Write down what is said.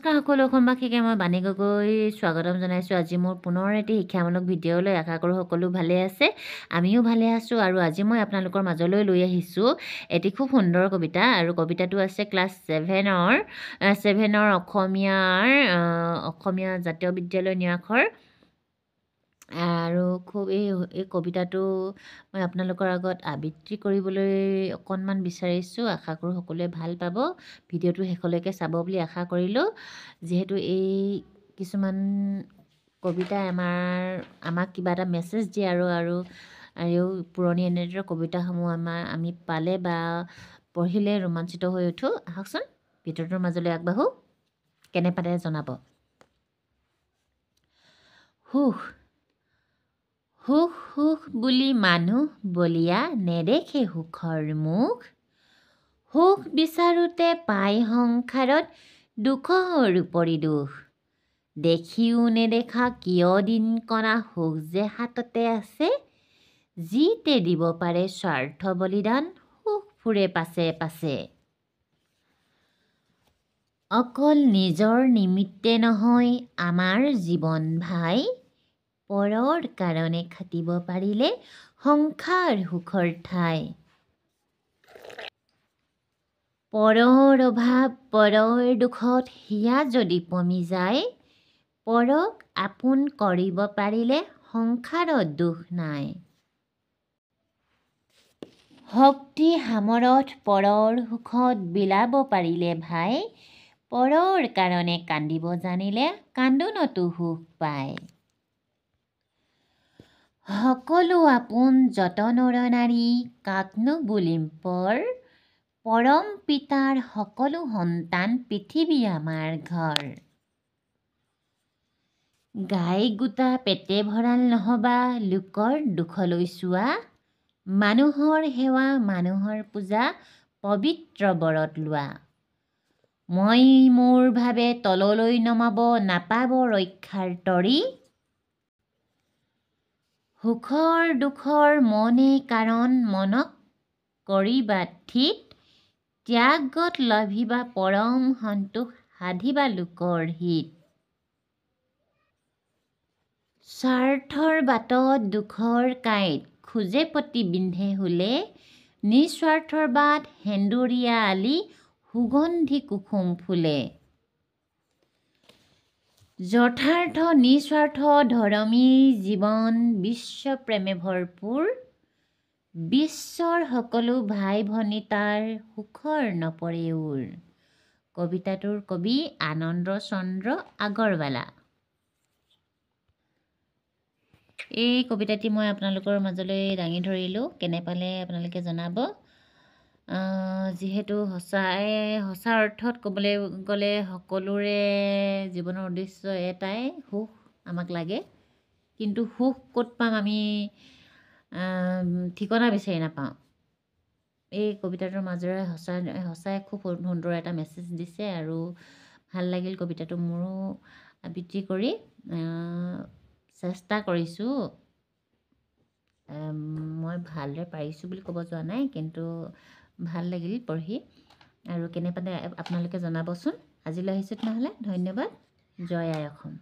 নমস্কাৰ সকলো অসমবাসীকে মই বাণী গগৈ স্বাগতম জনাইছোঁ। আজি মোৰ পুনৰ এটি শিক্ষামূলক ভিডিঅ'লৈ আশা কৰোঁ সকলো ভালে আছে, আমিও ভালে আছোঁ। আৰু আজি মই আপোনালোকৰ মাজলৈ লৈ আহিছোঁ এটি খুব সুন্দৰ কবিতা। আৰু কবিতাটো আছে ক্লাছ 7ৰ অসমীয়া জাতীয় বিদ্যালয় নিয়াখৰ। আৰু খুব এই কবিতাটো মই আপোনালোকৰ আগত আবৃত্তি কৰিবলৈ অকণমান বিচাৰিছোঁ। আশা কৰোঁ সকলোৱে ভাল পাব। ভিডিঅ'টো শেষলৈকে চাব বুলি আশা কৰিলোঁ। যিহেতু এই কিছুমান কবিতাই আমাক কিবা এটা মেছেজ দিয়ে আৰু পুৰণি এনেদৰে কবিতাসমূহ আমি পালে বা পঢ়িলে ৰোমাঞ্চিত হৈ উঠোঁ। আহকচোন ভিডিঅ'টোৰ মাজলৈ আগবাঢ়োঁ। কেনে পালে জনাব। সুখ সুখ সুখ বুলি মানুহ বলিয়া নেদেখে সুখৰ মুখ। সুখ বিচাৰোঁতে পাই সংসাৰত দুখৰ উপৰি দুখ। দেখিও নেদেখা কিয় দিন কণা সুখ যে হাততে আছে। যিতে দিব পাৰে স্বাৰ্থ বলিদান সুখ ফুৰে পাছে পাছে। অকল নিজৰ নিমিত্তে নহয় আমাৰ জীৱন ভাই। পৰৰ কাৰণে খাটিব পাৰিলে সংসাৰ সুখৰ ঠাই। পৰৰ অভাৱ পৰৰ দুখত হিয়া যদি পমি যায়। পৰক আপোন কৰিব পাৰিলে সংসাৰত দুখ নাই। শক্তি সামৰত পৰৰ সুখত বিলাব পাৰিলে ভাই। পৰৰ কাৰণে কান্দিব জানিলে কান্দোনতো সুখ পায়। সকলো আপোন যত নৰ নাৰী কাকনো বুলিম পৰ। পৰম পিতাৰ সকলো সন্তান পৃথিৱী আমাৰ ঘৰ। গাই গোটা পেটে ভঁৰাল নহবা লোকৰ দুখলৈ চোৱা। মানুহৰ সেৱা মানুহৰ পূজা পবিত্ৰ ব্ৰত লোৱা। মই মোৰ ভাৱে তললৈ নমাব নাপাব ৰক্ষাৰ তৰি। সুখৰ দুখৰ মনে কাৰণ মনক কৰিবা ঠিক। ত্যাগত লভিবা পৰম সন্তোষ সাধিবা লোকৰ হিত। স্বাৰ্থৰ বাটত দুখৰ কাঁইট খোজে পতি বিন্ধে হুলে। নিস্বাৰ্থৰ বাট সেন্দুৰীয়া আলি সুগন্ধি কুসুম ফুলে। যথাৰ্থ নিস্বাৰ্থ ধৰ্মী জীৱন বিশ্ব প্ৰেমে ভৰপূৰ। বিশ্বৰ সকলো ভাই ভনী তাৰ সুখৰ নপৰে ওৰ। কবিতাটোৰ কবি আনন্দ চন্দ্ৰ আগৰৱালা। এই কবিতাটি মই আপোনালোকৰ মাজলৈ দাঙি ধৰিলোঁ। কেনে পালে আপোনালোকে জনাব। যিহেতু সঁচা অৰ্থত ক'বলৈ গ'লে সকলোৰে জীৱনৰ উদ্দেশ্য এটাই, সুখ আমাক লাগে। কিন্তু সুখ ক'ত পাম আমি ঠিকনা বিচাৰি নাপাওঁ। এই কবিতাটোৰ মাজেৰে সঁচাই খুব সুন্দৰ এটা মেছেজ দিছে। আৰু ভাল লাগিল কবিতাটো মোৰো আবৃত্তি কৰি। চেষ্টা কৰিছোঁ। মই ভালদৰে পাৰিছোঁ বুলি ক'ব যোৱা নাই, কিন্তু ভাল লাগিল পঢ়ি। আৰু কেনে পালে আপোনালোকে জনাবচোন। আজিলৈ আহিছোঁ তেনেহ'লে। ধন্যবাদ। জয় আই অসম।